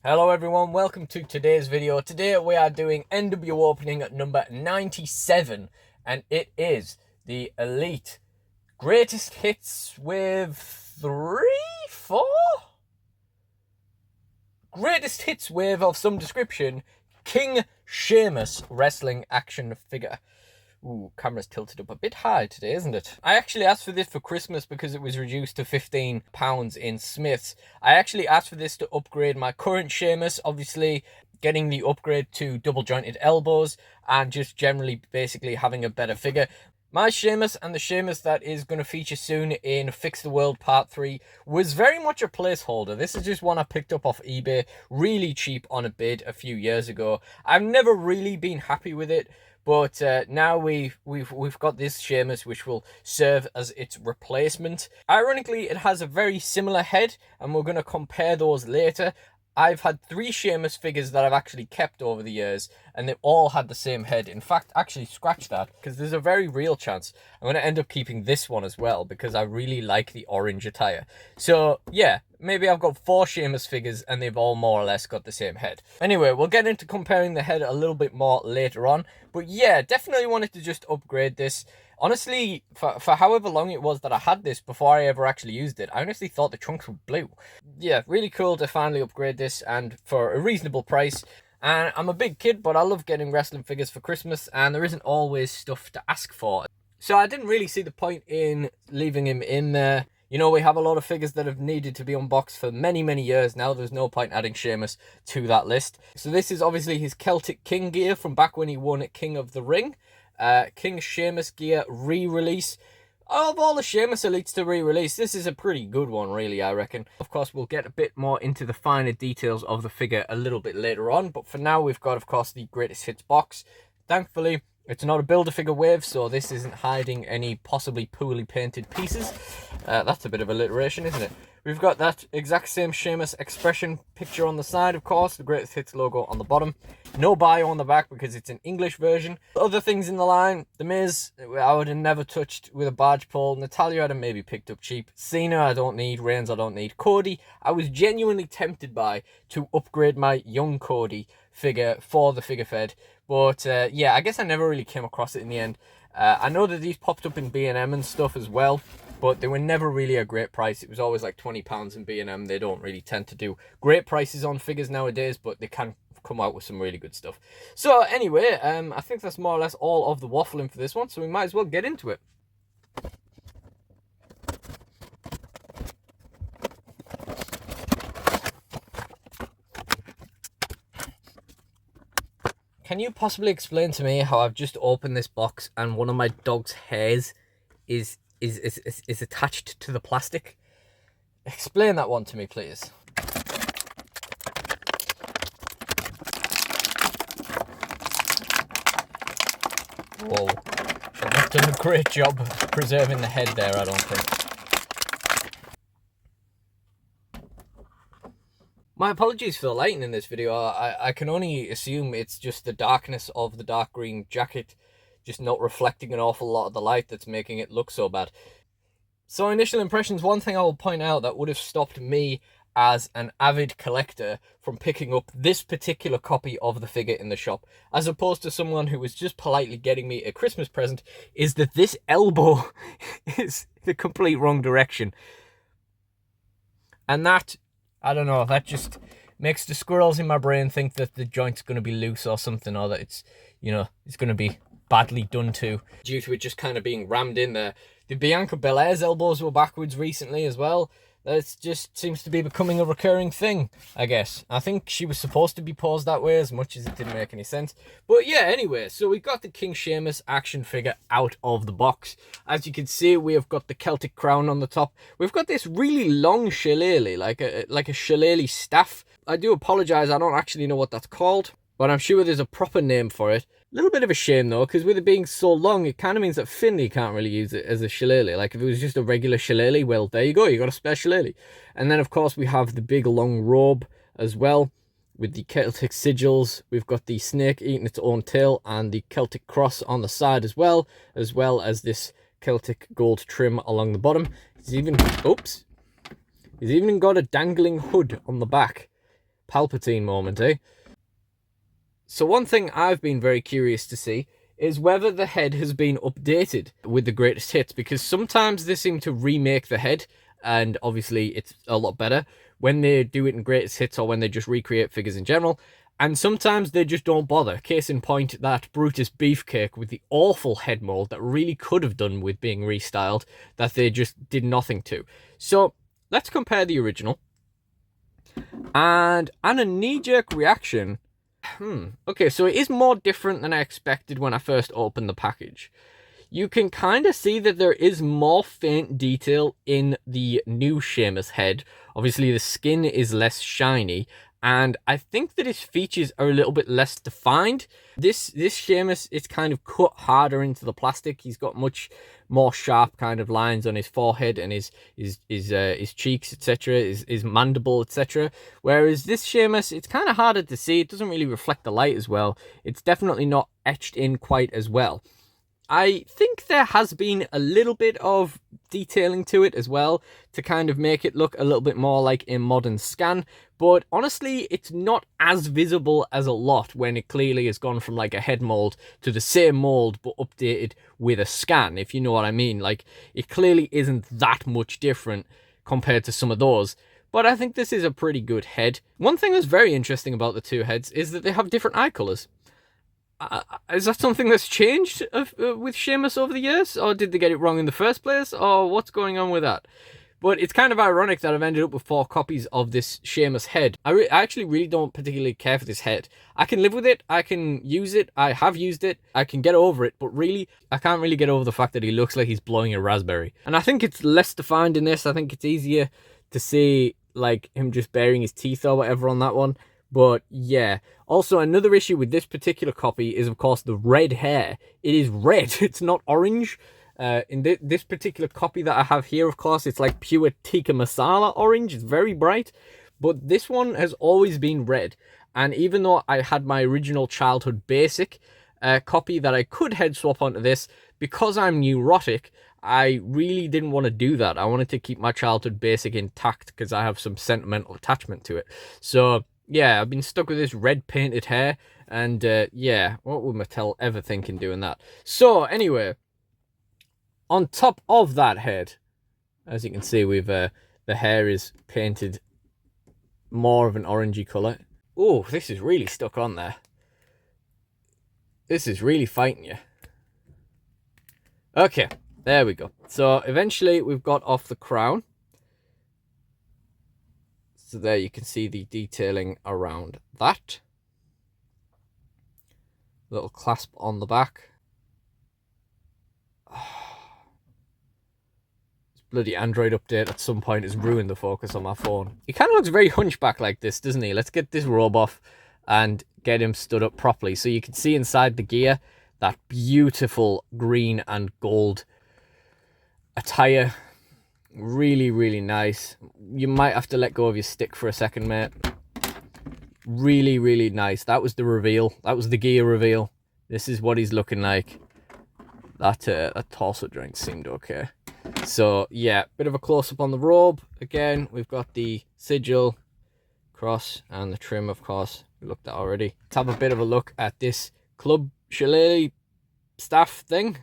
Hello everyone, welcome to today's video. Today we are doing NWOpening number 97, and it is the Elite Greatest Hits with 4 Greatest Hits wave of some description, King Sheamus wrestling action figure. Ooh, camera's tilted up a bit high today, isn't it? I actually asked for this for Christmas because it was reduced to £15 in Smith's. I actually asked for this to upgrade my current Sheamus, obviously getting the upgrade to double jointed elbows and just generally basically having a better figure. My Sheamus and the Sheamus that is going to feature soon in Fix the World Part 3 was very much a placeholder. This is just one I picked up off eBay, really cheap on a bid a few years ago. I've never really been happy with it, but now we've got this Sheamus which will serve as its replacement. Ironically, it has a very similar head, and we're going to compare those later. I've had 3 Sheamus figures that I've actually kept over the years, and they all had the same head. In fact, actually scratch that, because there's a very real chance I'm going to end up keeping this one as well, because I really like the orange attire. So yeah, maybe I've got 4 Sheamus figures and they've all more or less got the same head. Anyway, we'll get into comparing the head a little bit more later on. But yeah, definitely wanted to just upgrade this. Honestly, for however long it was that I had this before I ever actually used it, I honestly thought the trunks were blue. Yeah, really cool to finally upgrade this, and for a reasonable price. And I'm a big kid, but I love getting wrestling figures for Christmas, and there isn't always stuff to ask for. So I didn't really see the point in leaving him in there. You know, we have a lot of figures that have needed to be unboxed for many, many years now. There's no point adding Sheamus to that list. So this is obviously his Celtic King gear from back when he won King of the Ring. King Sheamus gear re-release. Of all the Sheamus Elites to re-release, this is a pretty good one, really, I reckon. Of course, we'll get a bit more into the finer details of the figure a little bit later on, but for now, we've got, of course, the Greatest Hits box. Thankfully, it's not a Build-A-Figure wave, so this isn't hiding any possibly poorly painted pieces. That's a bit of alliteration, isn't it? We've got that exact same Sheamus expression picture on the side, of course, the Greatest Hits logo on the bottom. No bio on the back because it's an English version. Other things in the line, The Miz, I would have never touched with a barge pole. Natalya, I'd have maybe picked up cheap. Cena, I don't need. Reigns, I don't need. Cody, I was genuinely tempted by to upgrade my young Cody figure for the figure fed. But yeah, I guess I never really came across it in the end. I know that these popped up in B&M and stuff as well, but they were never really a great price. It was always like £20 in B&M. They don't really tend to do great prices on figures nowadays, but they can come out with some really good stuff. So anyway, I think that's more or less all of the waffling for this one, so we might as well get into it. Can you possibly explain to me how I've just opened this box and one of my dog's hairs is attached to the plastic? Explain that one to me, please. Whoa. I've not done a great job preserving the head there, I don't think. My apologies for the lighting in this video. I can only assume it's just the darkness of the dark green jacket just not reflecting an awful lot of the light that's making it look so bad. So initial impressions, one thing I will point out that would have stopped me as an avid collector from picking up this particular copy of the figure in the shop, as opposed to someone who was just politely getting me a Christmas present, is that this elbow is the complete wrong direction. And that, I don't know, that just makes the squirrels in my brain think that the joint's going to be loose or something, or that it's, you know, it's going to be badly done to, due to it just kind of being rammed in there. The Bianca Belair's elbows were backwards recently as well. That just seems to be becoming a recurring thing, I guess. I think she was supposed to be posed that way, as much as it didn't make any sense. But yeah, anyway, so we got the King Sheamus action figure out of the box. As you can see, we have got the Celtic crown on the top. We've got this really long shillelagh, like a shillelagh staff. I do apologise, I don't actually know what that's called, but I'm sure there's a proper name for it. A little bit of a shame though, because with it being so long, it kind of means that Finley can't really use it as a shillelagh. Like if it was just a regular shillelagh, well, there you go, you got a spare shillelagh. And then of course we have the big long robe as well, with the Celtic sigils. We've got the snake eating its own tail and the Celtic cross on the side as well as this Celtic gold trim along the bottom. He's even got a dangling hood on the back. Palpatine moment, eh? So one thing I've been very curious to see is whether the head has been updated with the greatest hits, because sometimes they seem to remake the head, and obviously it's a lot better when they do it in greatest hits or when they just recreate figures in general. And sometimes they just don't bother. Case in point, that Brutus Beefcake with the awful head mold that really could have done with being restyled, that they just did nothing to. So let's compare the original. And on a knee-jerk reaction, okay, so it is more different than I expected when I first opened the package. You can kind of see that there is more faint detail in the new Sheamus head. Obviously, the skin is less shiny, and I think that his features are a little bit less defined. This Sheamus, it's kind of cut harder into the plastic. He's got much more sharp kind of lines on his forehead and his cheeks, etc., his mandible, etc. Whereas this Sheamus, it's kind of harder to see. It doesn't really reflect the light as well. It's definitely not etched in quite as well. I think there has been a little bit of detailing to it as well to kind of make it look a little bit more like a modern scan, but honestly it's not as visible as a lot when it clearly has gone from like a head mold to the same mold but updated with a scan, if you know what I mean. Like, it clearly isn't that much different compared to some of those. But I think this is a pretty good head. One thing that's very interesting about the two heads is that they have different eye colours. Is that something that's changed with Sheamus over the years? Or did they get it wrong in the first place? Or what's going on with that? But it's kind of ironic that I've ended up with 4 copies of this Sheamus head. I actually really don't particularly care for this head. I can live with it. I can use it. I have used it. I can get over it. But really, I can't really get over the fact that he looks like he's blowing a raspberry. And I think it's less defined in this. I think it's easier to see like him just baring his teeth or whatever on that one. But yeah, also another issue with this particular copy is, of course, the red hair. It is red, it's not orange. In this particular copy that I have here, of course, it's like pure tikka masala orange. It's very bright. But this one has always been red. And even though I had my original childhood basic copy that I could head swap onto this, because I'm neurotic, I really didn't want to do that. I wanted to keep my childhood basic intact because I have some sentimental attachment to it. So yeah, I've been stuck with this red painted hair, and yeah, what would Mattel ever think in doing that? So anyway, on top of that head, as you can see, we've the hair is painted more of an orangey colour. Oh, this is really stuck on there. This is really fighting you. Okay, there we go. So eventually we've got off the crown. So there you can see the detailing around that. Little clasp on the back. This bloody Android update at some point has ruined the focus on my phone. He kind of looks very hunchback like this, doesn't he? Let's get this robe off and get him stood up properly. So you can see inside the gear that beautiful green and gold attire. Really, really nice. You might have to let go of your stick for a second, mate. Really, really nice. That was the reveal. That was the gear reveal. This is what he's looking like. That torso joint seemed okay. So, yeah, bit of a close-up on the robe. Again, we've got the sigil, cross, and the trim, of course. We looked at already. Let's have a bit of a look at this club shillelagh staff thing.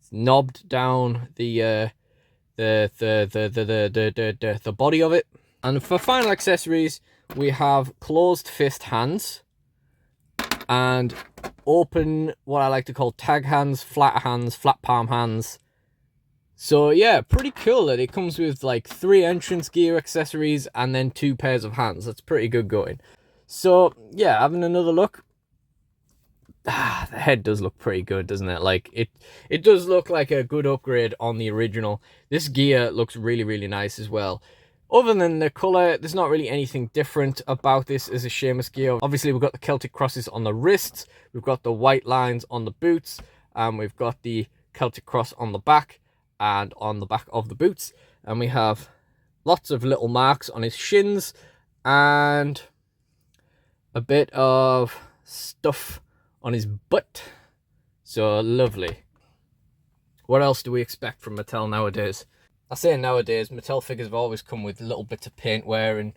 It's knobbed down the body of it. And for final accessories, we have closed fist hands and open, what I like to call tag hands, flat palm hands. So yeah, pretty cool that it comes with like 3 entrance gear accessories and then 2 pairs of hands. That's pretty good going. So yeah, having another look. The head does look pretty good, doesn't it? Like, it does look like a good upgrade on the original. This gear looks really, really nice as well. Other than the colour, there's not really anything different about this as a Sheamus gear. Obviously, we've got the Celtic crosses on the wrists, we've got the white lines on the boots, and we've got the Celtic cross on the back and on the back of the boots. And we have lots of little marks on his shins and a bit of stuff on his butt. So lovely. What else do we expect from Mattel nowadays? I say nowadays, Mattel figures have always come with little bits of paint wear and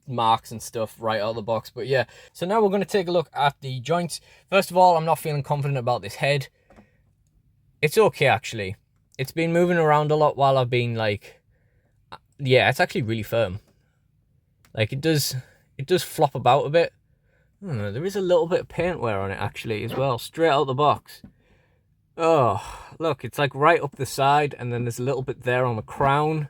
marks and stuff right out of the box. But yeah, so now we're going to take a look at the joints. First of all, I'm not feeling confident about this head. It's okay, actually. It's been moving around a lot while I've been like, yeah, it's actually really firm. Like it does flop about a bit. I don't know, there is a little bit of paint wear on it actually as well, straight out of the box. Oh, look, it's like right up the side, and then there's a little bit there on the crown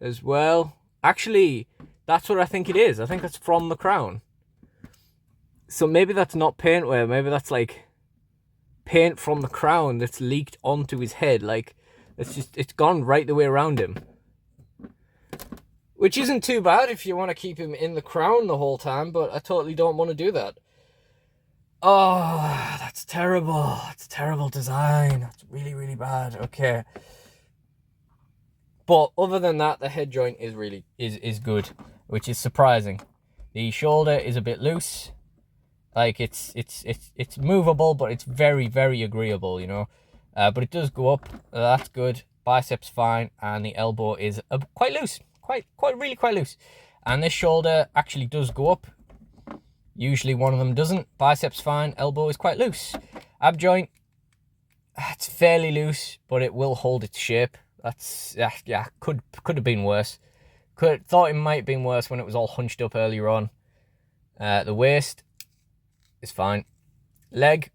as well. Actually, that's what I think it is. I think that's from the crown. So maybe that's not paint wear, maybe that's like paint from the crown that's leaked onto his head. Like, it's gone right the way around him. Which isn't too bad if you want to keep him in the crown the whole time, but I totally don't want to do that. Oh, that's terrible. It's terrible design. That's really, really bad. Okay. But other than that, the head joint is really is good, which is surprising. The shoulder is a bit loose. Like it's movable, but it's very, very agreeable, you know. But it does go up. That's good. Biceps fine, and the elbow is quite loose. Really quite loose. And this shoulder actually does go up. Usually one of them doesn't. Biceps fine, elbow is quite loose. Ab joint, it's fairly loose, but it will hold its shape. That's, yeah, could have been worse. Thought it might have been worse when it was all hunched up earlier on. The waist is fine. Leg.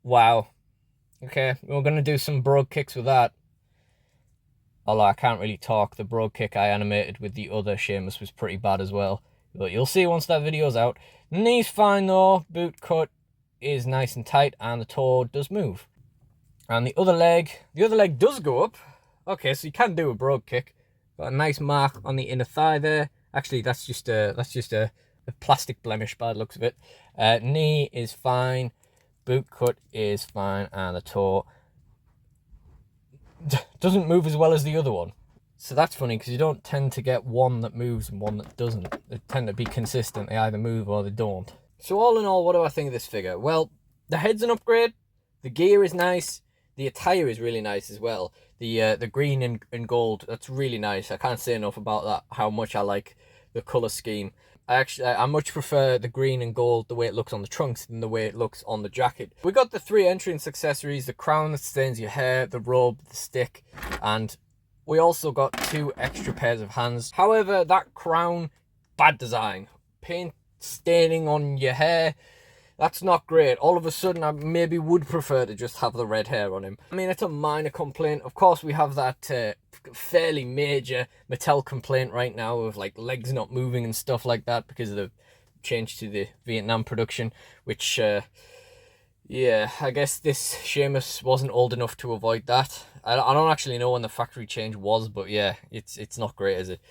Wow. Okay, we're going to do some brogue kicks with that. Although I can't really talk, the brogue kick I animated with the other Sheamus was pretty bad as well. But you'll see once that video's out. The knee's fine though, boot cut is nice and tight, and the toe does move. And the other leg does go up. Okay, so you can do a brogue kick. Got a nice mark on the inner thigh there. Actually, that's just a plastic blemish by the looks of it. Knee is fine, boot cut is fine, and the toe doesn't move as well as the other one. So that's funny, because you don't tend to get one that moves and one that doesn't. They tend to be consistent. They either move or they don't. So all in all, what do I think of this figure? Well, the head's an upgrade. The gear is nice. The attire is really nice as well. The green and gold, that's really nice. I can't say enough about that, how much I like the colour scheme. I much prefer the green and gold, the way it looks on the trunks, than the way it looks on the jacket. We got the 3 entrance accessories: the crown that stains your hair, the robe, the stick, and we also got 2 extra pairs of hands. However, that crown, bad design. Paint staining on your hair, that's not great. All of a sudden, I maybe would prefer to just have the red hair on him. I mean, it's a minor complaint. Of course, we have that fairly major Mattel complaint right now of like legs not moving and stuff like that because of the change to the Vietnam production, which, yeah, I guess this Sheamus wasn't old enough to avoid that. I don't actually know when the factory change was, but yeah, it's not great, is it?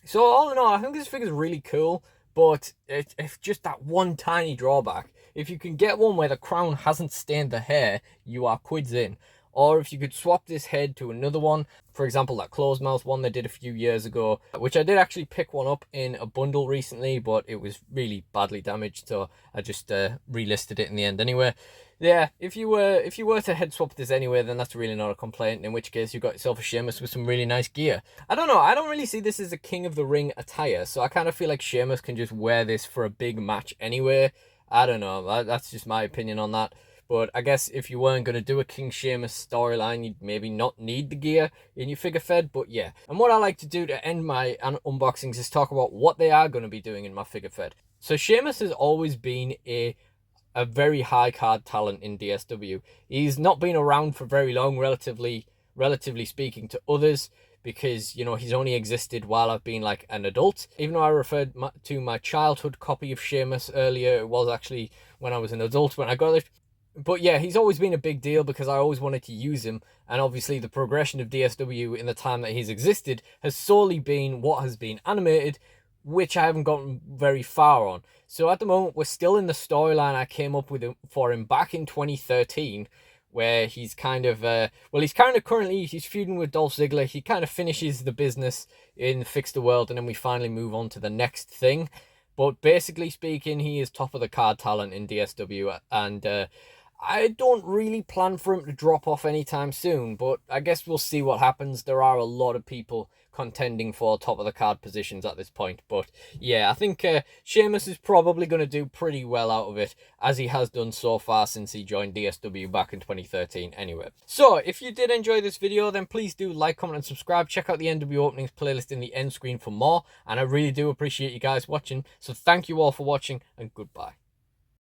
So all in all, I think this figure's really cool, but it's just that one tiny drawback. If you can get one where the crown hasn't stained the hair, you are quids in. Or if you could swap this head to another one, for example, that closed mouth one they did a few years ago, which I did actually pick one up in a bundle recently, but it was really badly damaged, so I just relisted it in the end anyway. Yeah, if you were to head swap this anyway, then that's really not a complaint, in which case you got yourself a Sheamus with some really nice gear. I don't know, I don't really see this as a King of the Ring attire, so I kind of feel like Sheamus can just wear this for a big match anyway. I don't know, that's just my opinion on that. But I guess if you weren't going to do a King Sheamus storyline, you'd maybe not need the gear in your figure fed, but yeah. And what I like to do to end my unboxings is talk about what they are going to be doing in my figure fed. So Sheamus has always been a very high card talent in DSW. He's not been around for very long, relatively speaking, to others, because, you know, he's only existed while I've been like an adult. Even though I referred to my childhood copy of Sheamus earlier, it was actually when I was an adult when I got it. But yeah, he's always been a big deal because I always wanted to use him. And obviously the progression of DSW in the time that he's existed has solely been what has been animated, which I haven't gotten very far on. So at the moment, we're still in the storyline I came up with for him back in 2013, where he's kind of, he's feuding with Dolph Ziggler. He kind of finishes the business in Fix the World, and then we finally move on to the next thing. But basically speaking, he is top of the card talent in DSW, and I don't really plan for him to drop off anytime soon, but I guess we'll see what happens. There are a lot of people contending for top of the card positions at this point, but yeah, I think Sheamus is probably going to do pretty well out of it, as he has done so far since he joined DSW back in 2013 anyway. So if you did enjoy this video, then please do like, comment and subscribe. Check out the NWOpenings playlist in the end screen for more, and I really do appreciate you guys watching. So thank you all for watching, and goodbye.